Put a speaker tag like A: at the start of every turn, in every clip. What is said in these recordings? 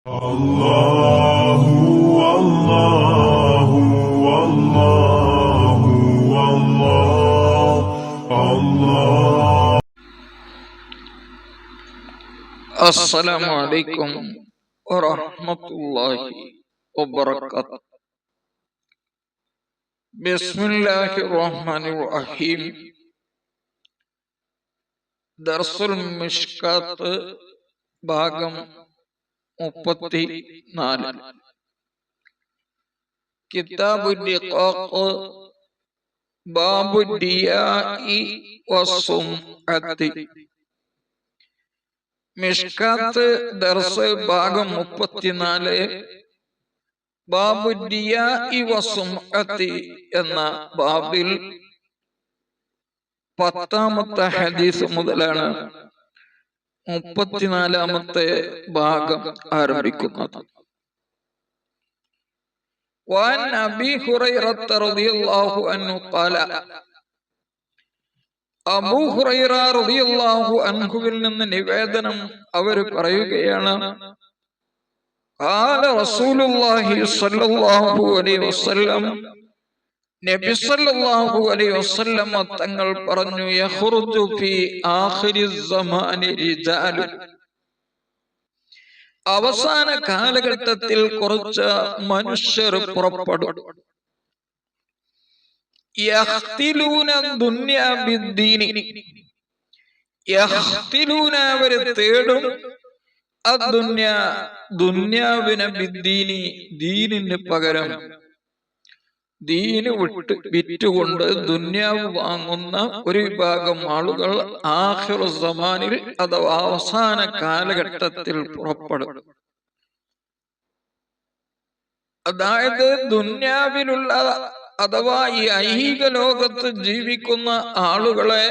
A: അല്ലാഹു അല്ലാഹു അല്ലാഹു അല്ലാഹു.
B: അസ്സലാമു അലൈക്കും വറഹ്മത്തുള്ളാഹി വബറകാതുഹു. ബിസ്മില്ലാഹിർ റഹ്മാനിർ റഹീം. ദർസുൽ മിഷ്കാത്ത് ഭാഗം 34. കിതാബുൽ ലിഖാഖ് ബാബുൽ ദിയാഇ വസ്സുംഅത്തി. മിഷ്കാത്ത് ദർസ് ഭാഗം 34 ബാബുൽ ദിയാഇ വസ്സുംഅത്തി എന്ന ബാബിൽ 10ാമത്തെ ഹദീസ് മുതലാണ് 34ാമത്തെ ഭാഗം ആരംഭിക്കുന്നത്. وعن أبي هريرة رضي الله عنه قال അബൂ ഹുറൈറ റളിയല്ലാഹു അൻഹുവിൽ നിന്ന് നിവേദനം അവർ പറയുകയാണ്, ഖാല റസൂലുള്ളാഹി സ്വല്ലല്ലാഹു അലൈഹി വസല്ലം, നബി സല്ലല്ലാഹു അലൈഹി വസല്ലം തങ്ങൾ പറഞ്ഞു, യഖ്റുജു ഫീ ആഖിരിസ് സമാനി റിജാലു, അവസാന കാലഘട്ടത്തിൽ കുറച്ച് മനുഷ്യർ പുറപ്പെടും. യഖ്തിലൂന ദുനിയ ബിദ്ദീനി, യഖ്തിലൂന അവരെ തേടും, അദ്ദുനിയ ദുനിയാവിനെ, ബിദ്ദീനി ദീനിന് പകരം, ദീന് വിറ്റുകൊണ്ട് ദുനിയാവ് വാങ്ങുന്ന ഒരു വിഭാഗം ആളുകൾ ആഖിറു സമാനിൽ അഥവാ അവസാന കാലഘട്ടത്തിൽ പുറപ്പെടും. അതായത് ദുനിയാവിലുള്ള അഥവാ ഈ ഐഹിക ലോകത്ത് ജീവിക്കുന്ന ആളുകളെ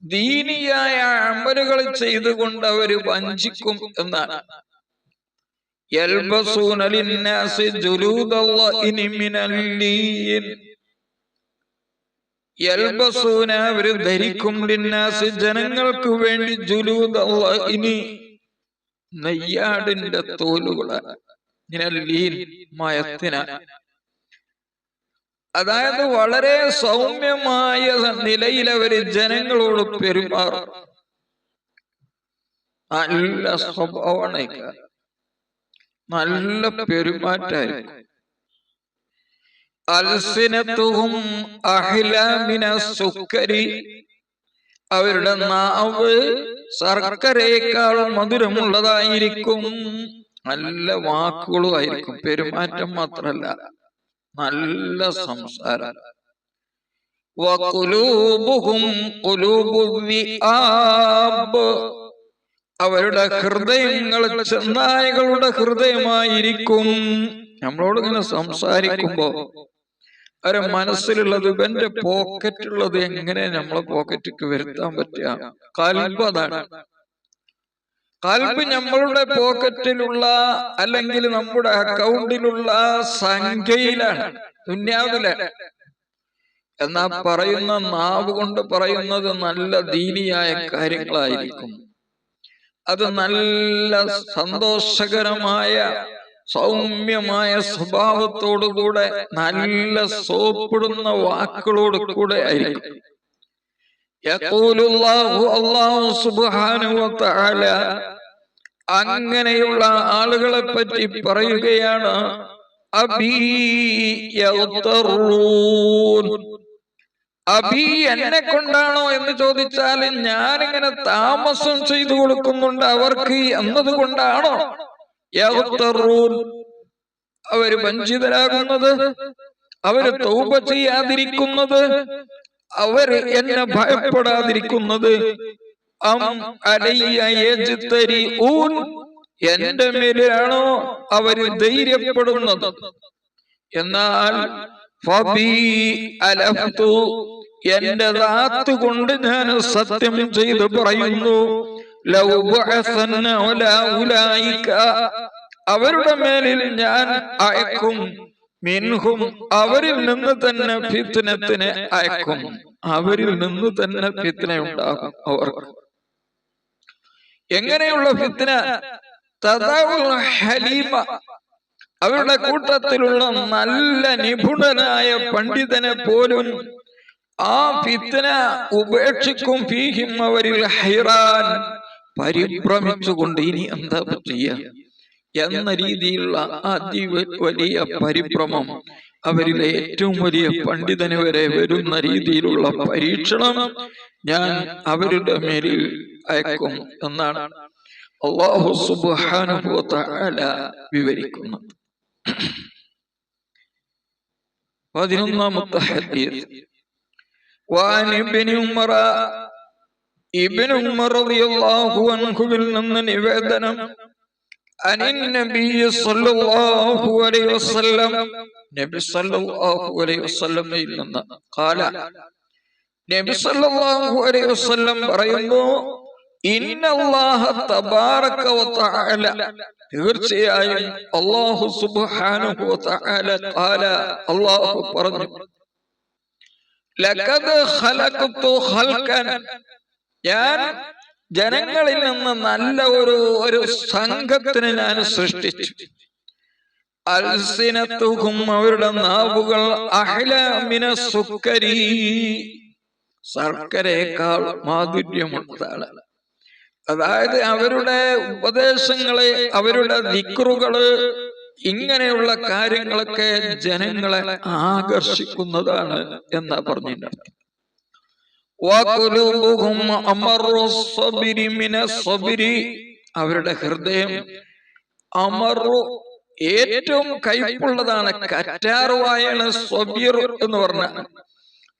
B: ദീനിയായ അമലുകൾ ചെയ്തുകൊണ്ട് അവര് വഞ്ചിക്കും എന്നാണ്. യൽബസൂന ലിന്നാസി ജുലൂദല്ലാഹി മിനൽ ലീൻ, യൽബസൂന അവര് ധരിക്കും, ലിന്നാസി ജനങ്ങൾക്ക് വേണ്ടി, ജുലൂദല്ലാഹി നെയ്യാടിന്റെ തോലുകളാണ്, മിനൽ ലീൻ മയത്തിന. അതായത് വളരെ സൗമ്യമായ നിലയിൽ അവര് ജനങ്ങളോട് പെരുമാറും. നല്ല സ്വഭാവമാണ്, നല്ല പെരുമാറ്റായിരിക്കും. അൽസിനത്തുഹും അഹ്ലാ മിനസ് സുക്കരി, അവരുടെ നാവ് ശർക്കരയേക്കാൾ മധുരമുള്ളതായിരിക്കും. നല്ല വാക്കുകളുമായിരിക്കും, പെരുമാറ്റം മാത്രല്ല, നല്ല സംസാരം. വഖുലൂബുഹും ഖുലൂബുൽ ദിആബ്, അവരുടെ ഹൃദയങ്ങൾ ചെന്നായകളുടെ ഹൃദയമായിരിക്കും. നമ്മളോട് ഇങ്ങനെ സംസാരിക്കുമ്പോ അവരെ മനസ്സിലുള്ളത്, ഇവന്റെ പോക്കറ്റുള്ളത് എങ്ങനെ നമ്മളെ പോക്കറ്റിക്ക് വരുത്താൻ പറ്റുക? ഖൽബ് അതാണ്. ഖൽബ് നമ്മളുടെ പോക്കറ്റിലുള്ള അല്ലെങ്കിൽ നമ്മുടെ അക്കൗണ്ടിലുള്ള സംഖ്യയിലാണ്, ദുനിയാവിലാണ്. എന്നാ പറയുന്ന നാവ് കൊണ്ട് പറയുന്നത് നല്ല ദീനിയായ കാര്യങ്ങളായിരിക്കും. അത് നല്ല സന്തോഷകരമായ സൗമ്യമായ സ്വഭാവത്തോടുകൂടെ നല്ല സോപ്പിടുന്ന വാക്കുകളോട് കൂടെ ആയിരിക്കും. യഖൂലുല്ലാഹു, അല്ലാഹു സുബ്ഹാനഹു വ തആല അങ്ങനെയുള്ള ആളുകളെ പറ്റി പറയുകയാണ്, അബീ യഗ്തറൂൻ, അബി എന്നെ കൊണ്ടാണോ എന്ന് ചോദിച്ചാൽ, ഞാനിങ്ങനെ താമസം ചെയ്തു കൊടുക്കുന്നുണ്ട് അവർക്ക് എന്നതുകൊണ്ടാണോ യഗ്തറൂൻ അവര് വഞ്ചിതരാകുന്നത്, അവര് തൗബ ചെയ്യാതിരിക്കുന്നത്, അവര് എന്നെ ഭയപ്പെടാതിരിക്കുന്നത്? അം അലയ്യ യജ്തരിഊൻ, എന്റെ മേലാണോ അവര് ധൈര്യപ്പെടുന്നത്? എന്നാൽ ഫബീ അലഫ്തു, എന്റെ ദാത്ത് കൊണ്ട് ഞാൻ സത്യം ചെയ്ത് പറയുന്നു, ലൗ ബഅസന്ന അലാ ഉലൈക, അവരുടെ മേലിൽ ഞാൻ അയക്കും, മിൻഹും അവരിൽ നിന്ന് തന്നെ ഫിത്നത്തിനെ അയക്കും, അവരിൽ നിന്ന് തന്നെ ഫിത്ന ഉണ്ടാകും അവർക്ക്. എങ്ങനെയുള്ള ഫിത്ന? തദഉൽ ഹലീമ, അവരുടെ കൂട്ടത്തിലുള്ള നല്ല നിപുണനായ പണ്ഡിതനെ പോലും ആ ഫിത്ന ഉപേക്ഷിക്കും. ഫീഹിം, അവരിൽ ഹൈറാൻ, പരിഭ്രമിച്ചുകൊണ്ട് ഇനി എന്താ ചെയ്യുക എന്ന രീതിയിലുള്ള വലിയ പരിഭ്രമം, അവരിലെ ഏറ്റവും വലിയ പണ്ഡിതന് വരെ വരുന്ന രീതിയിലുള്ള പരീക്ഷണം ഞാൻ അവരുടെ മേലിൽ അയക്കും എന്നാണ് അല്ലാഹു സുബ്ഹാനഹു വ തആല വിവരിക്കുന്നത്. 11ാമത്തെ ഹദീസ്. വഅൻ ഇബ്നു ഉമർ, ഇബ്നു ഉമർ റളിയല്ലാഹു അൻഹുവിൽ നിന്ന് നിവേദനം, അനിൻ നബി സല്ലല്ലാഹു അലൈഹി വസല്ലം, നബി സല്ലല്ലാഹു അലൈഹി വസല്ലമയിൽ നിന്ന്, ഖാല, നബി സല്ലല്ലാഹു അലൈഹി വസല്ലം പറയുന്നു, ഇന്നല്ലാഹ തബാറക വ തആല, തീർച്ചയായും അല്ലാഹു സുബ്ഹാനഹു വ തആല, ഖാല, അല്ലാഹു പറഞ്ഞു, ലഖദ് ഖലഖതു ഖൽഖൻ, ഞാൻ ജനങ്ങളിൽ നിന്ന് നല്ല ഒരു സംഘത്തിനെ ഞാൻ സൃഷ്ടിച്ചു. അൽസിനത്തുഹും, അവരുടെ നാവുകൾ, അഹ്ലാ മിന സുക്കരി, ശർക്കരയേക്കാൾ മാധുര്യമുള്ളതാണ്. അതായത് അവരുടെ ഉപദേശങ്ങളെ, അവരുടെ ദിക്റുകള്, ഇങ്ങനെയുള്ള കാര്യങ്ങളൊക്കെ ജനങ്ങളെ ആകർഷിക്കുന്നതാണ് എന്നാ പറഞ്ഞിട്ടുണ്ട്. അവരുടെ ഹൃദയം അമറു, ഏറ്റവും കയ്പുള്ളതാണ്. കറ്റാർവാഴയാണ് സ്വബീർ എന്ന് പറഞ്ഞാൽ,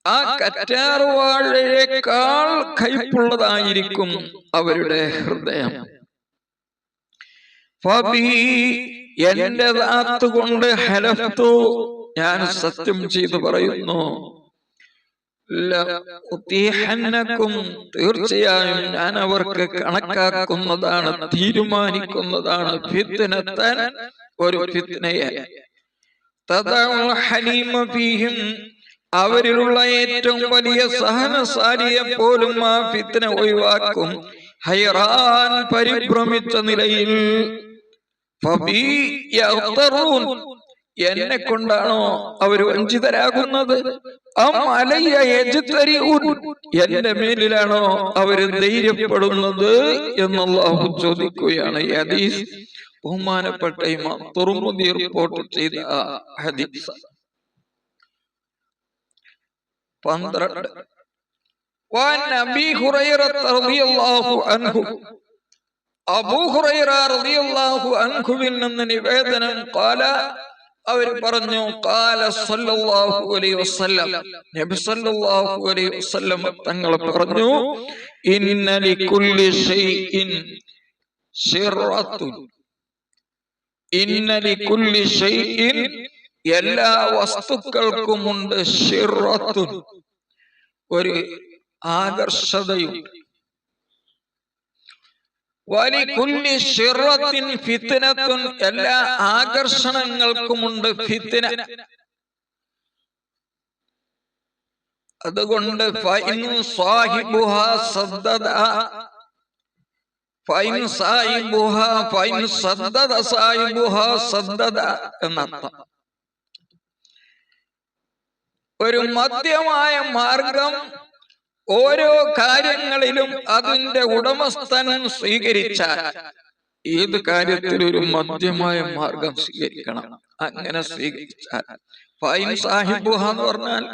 B: ആ കറ്റാർവാഴയേക്കാൾ കയ്പുള്ളതായിരിക്കും അവരുടെ ഹൃദയം. എന്റെ ദാത്ത് കൊണ്ട് ഹലഫ്തു, ഞാൻ സത്യം ചെയ്തു പറയുന്നു, തീർച്ചയായും ഞാൻ അവർക്ക് കണക്കാക്കുന്നതാണ്, തീരുമാനിക്കുന്നതാണ്, ഫിത്നതൻ, ഒരു ഫിത്നയെ, തദഉൽ ഹലീമ ഫീഹിം, അവരിലുള്ള ഏറ്റവും വലിയ സഹനശാലിയെ പോലും ആ ഫിത്ന ഒഴിവാക്കും, ഹൈറാൻ, പരിഭ്രമിച്ച നിലയിൽ. ഫബീ യഗ്തറൂൻ, എന്നെ കൊണ്ടാണോ അവർ വഞ്ചിതരാകുന്നത്? അം അലയ്യ യജ്തരിഊൻ, എന്റെ മേലിലാണോ അവർ ധൈര്യപ്പെടുന്നത് എന്ന് അല്ലാഹു ചോദിക്കുകയാണ്. ഈ ഹദീസ് ബഹുമാനപ്പെട്ട ഇമാം തുർമുദി റിപ്പോർട്ട് ചെയ്ത ഹദീസ്. 12. വഅൻ അബീ ഹുറൈറ റളിയല്ലാഹു അൻഹു, അബൂ ഹുറൈറ റളിയല്ലാഹു അൻഹുവിൽ നിന്ന് നിവേദനം, ഖാല, അവർ പറഞ്ഞു, ഖാല സല്ലല്ലാഹു അലൈഹി വസല്ലം, നബി സല്ലല്ലാഹു അലൈഹി വസല്ലം തങ്ങൾ പറഞ്ഞു, ഇന്ന ലികുല്ലി ഷൈഇൻ ശിറത്തുൻ, ഇന്ന ലികുല്ലി ഷൈഇൻ, എല്ലാ വസ്തുക്കൾക്കുമുണ്ട്, ശിറത്തുൻ, ഒരു ആകർഷതയുണ്ട്, വലികുല്ലി ശിറത്തിൻ ഫിത്നത്തുൻ, എല്ലാ ആകർഷണങ്ങൾക്കുമുണ്ട് ഫിത്ന. അതുകൊണ്ട് ഫൈൻ സാഹിബുഹാ സദ്ദദ, ഫൈൻ സാഹിബുഹാ, ഫൈൻ സദ്ദദ സാഹിബുഹാ സദ്ദദ എന്നർത്ഥം. ഒരു മധ്യമായ മാർഗം ഓരോ കാര്യങ്ങളിലും അതിന്റെ ഉടമസ്ഥൻ സ്വീകരിച്ചാൽ, ഏത് കാര്യത്തിൽ ഒരു മധ്യമായ മാർഗം സ്വീകരിക്കണം, അങ്ങനെ സ്വീകരിച്ചാൽ, ഫൈൻ സാഹിബുഹ എന്ന് പറഞ്ഞാൽ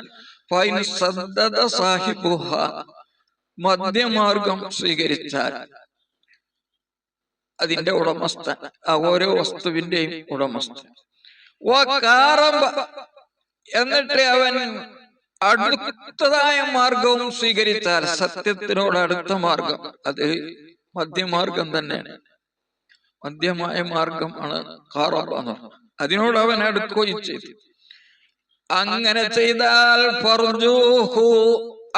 B: ഫൈൻ സദ്ദദ സാഹിബുഹ, മധ്യമാർഗം സ്വീകരിച്ചാൽ അതിന്റെ ഉടമസ്ഥൻ, ആ ഓരോ വസ്തുവിന്റെയും ഉടമസ്ഥൻ. എന്നിട്ട് അവൻ അടുത്തതായ മാർഗവും സ്വീകരിച്ചാൽ, സത്യത്തിനോട് അടുത്ത മാർഗം, അത് മധ്യമാർഗം തന്നെയാണ്, മധ്യമായ മാർഗമാണ് ഖാറബ എന്ന് പറഞ്ഞത്. അതിനോട് അവൻ അടുക്കുകയും ചെയ്തു. അങ്ങനെ ചെയ്താൽ ഫർജൂഹു,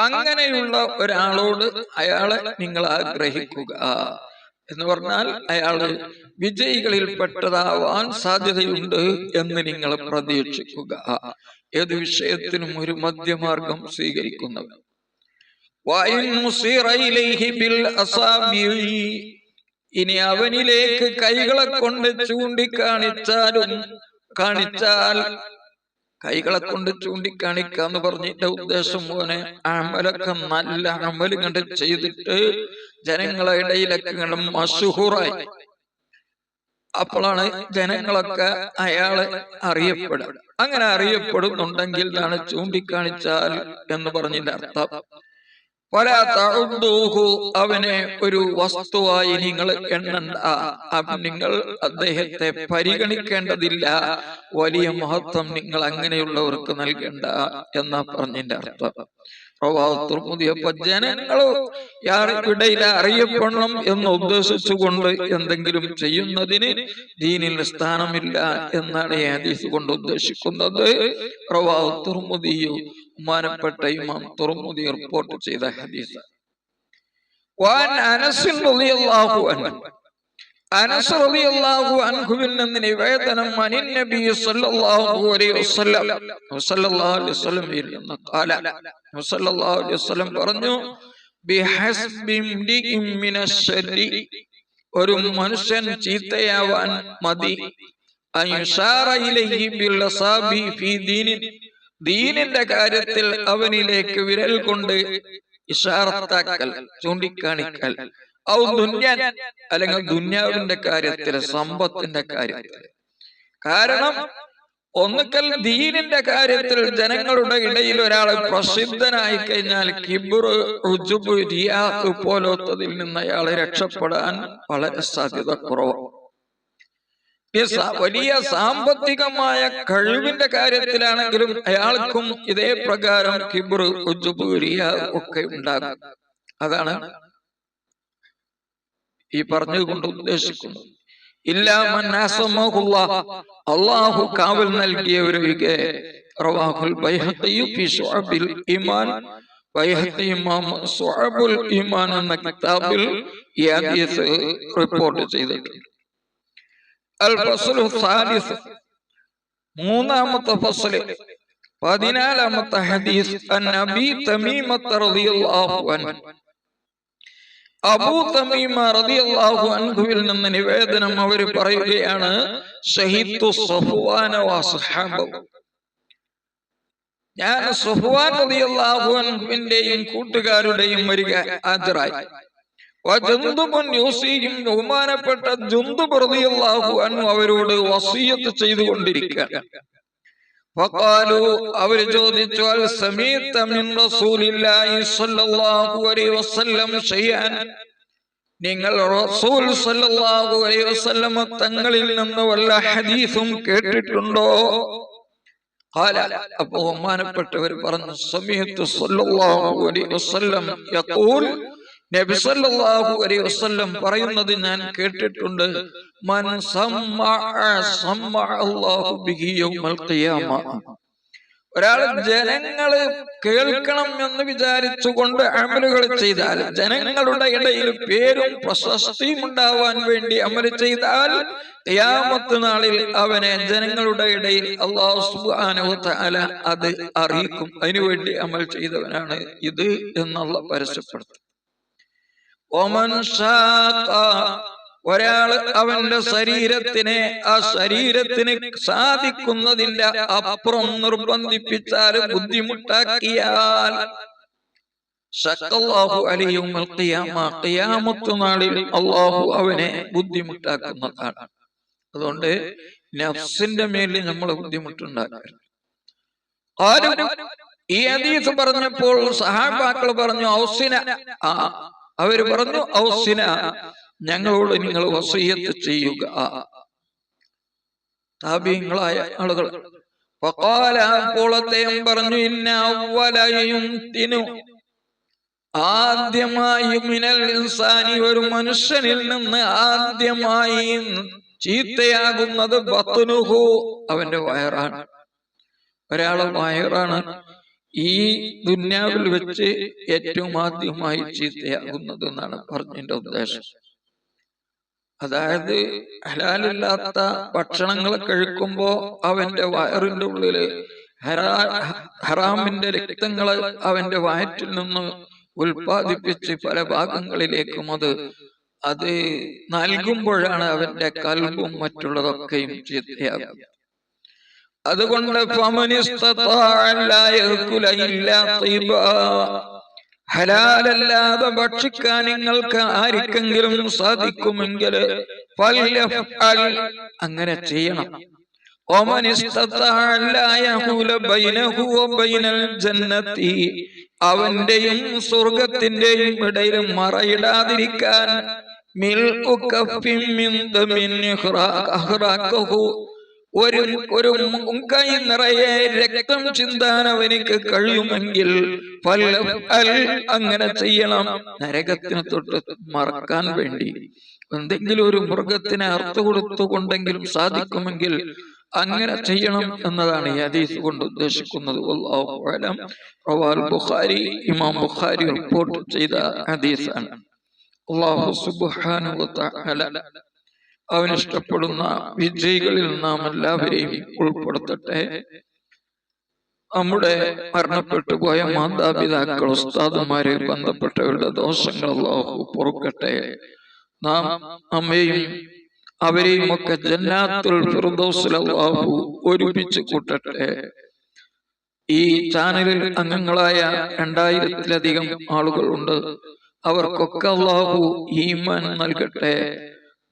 B: അങ്ങനെയുള്ള ഒരാളോട് അയാളെ നിങ്ങൾ ആഗ്രഹിക്കുക എന്ന് പറഞ്ഞാൽ അയാള് വിജയികളിൽ പെട്ടതാവാൻ സാധ്യതയുണ്ട് എന്ന് നിങ്ങൾ പ്രതീക്ഷിക്കുക. ഏത് വിഷയത്തിനും ഒരു മധ്യമാർഗം സ്വീകരിക്കുന്നവൻ. ഇനി അവനിലേക്ക് കൈകളെ കൊണ്ട് കാണിച്ചാൽ കൈകളെ കൊണ്ട് ചൂണ്ടിക്കാണിക്കാന്ന് പറഞ്ഞിട്ട് ഉദ്ദേശം മോനെ അമലൊക്കെ നല്ല അമല് കണ്ട് ചെയ്തിട്ട് ജനങ്ങളെ ഇടയിലൊക്കെ മശൂറായി. അപ്പോഴാണ് ജനങ്ങളൊക്കെ അയാളെ അറിയപ്പെടുക. അങ്ങനെ അറിയപ്പെടുന്നുണ്ടെങ്കിൽ ഇതാണ് ചൂണ്ടിക്കാണിച്ചാൽ എന്ന് പറഞ്ഞതിന്റെ അർത്ഥം. അവനെ ഒരു വസ്തുവായി നിങ്ങൾ എണ്ണണ്ട, നിങ്ങൾ അദ്ദേഹത്തെ പരിഗണിക്കേണ്ടതില്ല, വലിയ മഹത്വം നിങ്ങൾ അങ്ങനെയുള്ളവർക്ക് നൽകേണ്ട എന്നാ പറഞ്ഞതിന്റെ അർത്ഥം. അപ്പൊ ജനങ്ങള് ഇടയിൽ അറിയപ്പെടണം എന്ന് ഉദ്ദേശിച്ചുകൊണ്ട് എന്തെങ്കിലും ചെയ്യുന്നതിന് ദീനിൽ സ്ഥാനമില്ല എന്നാണ് ഈ ഹദീസ് കൊണ്ട് ഉദ്ദേശിക്കുന്നത്. ബഹുമാനപ്പെട്ട ഇമാം തുർമുദി റിപ്പോർട്ട് ചെയ്ത ഹദീസ്. അനസ് റളിയല്ലാഹു അൻഹുവിൽ നിന്ന് നിവേദനം അനിൻ നബി സല്ലല്ലാഹു അലൈഹി വസല്ലം പറഞ്ഞു, ബിഹസ്ബി ഇംരിഇൻ മിനശ്ശർരി, ഒരു മനുഷ്യൻ ചീത്തയാവാൻ മതി, അയുശാറ ഇലൈഹി ബിൽ അസാബി ഫീ ദീനിന്റെ കാര്യത്തിൽ അവനിലേക്ക് വിരൽ കൊണ്ട് ഇശാറത്താക്കൽ, ചൂണ്ടിക്കാണിക്കൽ, ഔ ദുന്യാൻ, അല്ലെങ്കിൽ ദുന്യാവിന്റെ കാര്യത്തിൽ, സമ്പത്തിന്റെ കാര്യത്തിൽ. കാരണം ഒന്നുക്കൽ ദീനിന്റെ കാര്യത്തിൽ ജനങ്ങളുടെ ഇടയിൽ ഒരാൾ പ്രസിദ്ധനായി കഴിഞ്ഞാൽ കിബ്ർ, ഉജുബ്, റിയാഹ് പോലത്തതിൽ നിന്ന് അയാൾ രക്ഷപ്പെടാൻ വളരെ സാധ്യത കുറവാണ്. വലിയ സാമ്പത്തികമായ കഴിവിന്റെ കാര്യത്തിലാണെങ്കിലും അയാൾക്കും ഇതേ പ്രകാരം കിബ്ർ, ഉജുബ്, റിയാഹ് ഒക്കെ ഉണ്ടാകും. അതാണ് ഈ പറഞ്ഞുകൊണ്ട് ഉദ്ദേശിക്കുന്നത്. അള്ളാഹു കാവൽ നൽകിയവരൊഴികെ. റവാഹുൽ ബൈഹഖി ഫി ശുഅബിൽ ഈമാൻ, ബൈഹഖി ഇമാം ശുഅബുൽ ഈമാൻ എന്ന കിതാബിൽ ഈ ഹദീസ് റിപ്പോർട്ട് ചെയ്തിട്ടുണ്ട്. അൽ ഫസ്ലു സാലിസ്, മൂന്നാമത്തെ ഫസ്ൽ, 14ാമത്തെ ഹദീസ്. അൻ അബീ തമീമത റളിയല്ലാഹു അൻഹു, അബൂ തമീമ റളിയല്ലാഹു അൻഹുവിൽ നിന്ന് നിവേദനം, അവർ പറയുകയാണ്, ഷഹീദു സഫ്വാന വസ്ഹബഹു, ഞാൻ സഫ്വാൻ റളിയല്ലാഹു അൻഹുവിന്റെയും കൂട്ടുകാരുടെയും വരിക ഹാജരായി. വജന്ദുബുൻ യൂസിയും, ബഹുമാനപ്പെട്ട ജുന്ദുബ് റളിയല്ലാഹു അൻഹു അവരോട് വസിയത്ത് ചെയ്തുകൊണ്ടിരിക്കുകയാണ്. ഫഖാലു, അവർ ചോദിച്ചു, അൽ സമീഅത മിൻ റസൂലില്ലാഹി സ്വല്ലല്ലാഹു അലൈഹി വസല്ലം ഷൈഅൻ, നിങ്ങൾ റസൂൽ സ്വല്ലല്ലാഹു അലൈഹി വസല്ലം തങ്ങളിൽ നിന്ന് വല്ല ഹദീസും കേട്ടിട്ടുണ്ടോ? ഖാല, അപ്പോൾ ബഹുമാനപ്പെട്ടവർ പറഞ്ഞു, സമീഅതു സ്വല്ലല്ലാഹു അലൈഹി വസല്ലം യഖൂൽ, നബി സല്ലല്ലാഹു അലൈഹി വസല്ലം പറയുന്നത് ഞാൻ കേട്ടിട്ടുണ്ട്, മൻ സമ്മഅ അല്ലാഹു ബിഹി യൗമൽ ഖിയാമ, ഒരാൾ ജനങ്ങള് കേൾക്കണം എന്ന് വിചാരിച്ചുകൊണ്ട് അമലുകൾ ചെയ്താൽ, ജനങ്ങളുടെ ഇടയിൽ പേരും പ്രശസ്തിയും ഉണ്ടാവാൻ വേണ്ടി അമൽ ചെയ്താൽ, ഖിയാമത്ത് നാളിൽ അവനെ ജനങ്ങളുടെ ഇടയിൽ അല്ലാഹു സുബ്ഹാനഹു വ തആല അത് അറിയിക്കും. അതിനുവേണ്ടി അമൽ ചെയ്തവനാണ് ഇത് എന്നുള്ള പരസ്യപ്പെടുത്തും. ഒരാൾ അവന്റെ ശരീരത്തിനെ ആ ശരീരത്തിന് സാധിക്കുന്നതിന്റെ അപ്പുറം നിർബന്ധിപ്പിച്ചാൽ, ബുദ്ധിമുട്ടാക്കിയാൽ, ശഖല്ലാഹു അലൈഹി യൗമൽ ഖിയാമ, ഖിയാമത്ത് നാളിൽ അല്ലാഹു അവനെ ബുദ്ധിമുട്ടാക്കുന്നതാണ്. അതുകൊണ്ട് നഫ്സിന്റെ മേലിൽ നമ്മൾ ബുദ്ധിമുട്ടുണ്ടാക്കരുത്. ഈ ഹദീസ് പറഞ്ഞപ്പോൾ സഹാബാക്കൾ പറഞ്ഞു, ഔസിന, അവര് പറഞ്ഞു, ഔസിന, ഞങ്ങളോട് നിങ്ങൾ വസിയത്ത് ചെയ്യുക, താബീങ്ങളായ ആളുകൾ. ഫഖാല, അപ്പോൾ അദ്ദേഹം പറഞ്ഞു, ഇന്ന അവ്വല യുംതിനു, ആദ്യമായി, മിനൽ ഇൻസാനി, ഒരു മനുഷ്യനിൽ നിന്ന് ആദ്യമായി ചീത്തയാകുന്നത് ബത്നുഹു, അവന്റെ വയറാണ്. ഒരാളെ വയറാണ് ഈ ദുന്യാവിൽ വെച്ച് ഏറ്റവും ആദ്യമായി ചീത്തയാകുന്നത് എന്നാണ് പറഞ്ഞതിന്റെ ഉദ്ദേശം. അതായത് ഹലാലില്ലാത്ത ഭക്ഷണങ്ങൾ കഴിക്കുമ്പോ അവന്റെ വയറിന്റെ ഉള്ളില് ഹറാമിന്റെ രക്തങ്ങള് അവന്റെ വയറ്റിൽ നിന്ന് ഉൽപ്പാദിപ്പിച്ച് പല ഭാഗങ്ങളിലേക്കും അത് അത് നൽകുമ്പോഴാണ് അവന്റെ കൽബും മറ്റുള്ളതൊക്കെയും ചീത്തയാകും. അതുകൊണ്ട് ഹലാലല്ലാതെ ഭക്ഷിക്കാൻ നിങ്ങൾക്ക് ആർക്കെങ്കിലും സാധിക്കുമെങ്കിൽ അങ്ങനെ ചെയ്യണം. അവന്റെയും സ്വർഗത്തിന്റെയും ഇടയിൽ മറയിടാതിരിക്കാൻ ഒരു മുൻകൈ നിറയെ രക്തം ചിന്താൻ അവനിക്ക് കഴിയുമെങ്കിൽ അങ്ങനെ ചെയ്യണം. നരകത്തിന് തൊട്ട് മറക്കാൻ വേണ്ടി എന്തെങ്കിലും ഒരു മൃഗത്തിനെ അർത്ഥ കൊടുത്തുകൊണ്ടെങ്കിലും സാധിക്കുമെങ്കിൽ അങ്ങനെ ചെയ്യണം എന്നതാണ് ഈ ഹദീസ് കൊണ്ട് ഉദ്ദേശിക്കുന്നത്. വല്ലാഹു അലം. റവാൽ ബുഖാരി, ഇമാം ബുഖാരി റിപ്പോർട്ട് ചെയ്ത ഹദീസാണ്. അല്ലാഹു സുബ്ഹാനഹു വ തആല അവനിഷ്ടപ്പെടുന്ന വിജയികളിൽ നാം എല്ലാവരെയും ഉൾപ്പെടുത്തട്ടെ. നമ്മുടെ മരണപ്പെട്ടു പോയ മാതാപിതാക്കൾ, ഉസ്താദുമാരെ, ബന്ധപ്പെട്ടവരുടെ ദോഷങ്ങൾ അല്ലാഹു പൊറുക്കട്ടെ. നാം നമ്മെയും അവരെയും ഒക്കെ ജന്നാത്തുൽ ഫിർദൗസിൽ അല്ലാഹു ഒരുമിച്ച് കൂട്ടട്ടെ. ഈ ചാനലിൽ അംഗങ്ങളായ 2000-ലധികം ആളുകളുണ്ട്. അവർക്കൊക്കെ അല്ലാഹു ഈമാൻ നൽകട്ടെ.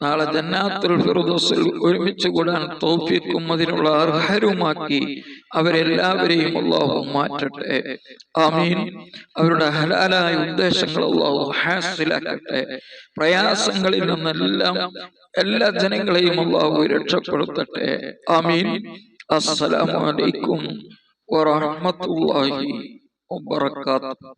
B: നാളെ ജന്നാത്തുൽ ഫിർദൗസിൽ ഒരുമിച്ച് കൂടാൻ തൗഫീഖും അതിനുള്ള അർഹരുമാക്കി അവരെല്ലാവരെയും അല്ലാഹു മാറ്റട്ടെ. ആമീൻ. അവരുടെ ഹലാലായ ഉദ്ദേശങ്ങൾ അല്ലാഹു ഹാസിലാക്കട്ടെ. പ്രയാസങ്ങളിൽ നിന്നെല്ലാം എല്ലാ ജനങ്ങളെയും അല്ലാഹു രക്ഷപ്പെടുത്തട്ടെ. ആമീൻ. അസ്സലാമു അലൈക്കും വറഹ്മത്തുള്ളാഹി വബറകാതുഹു.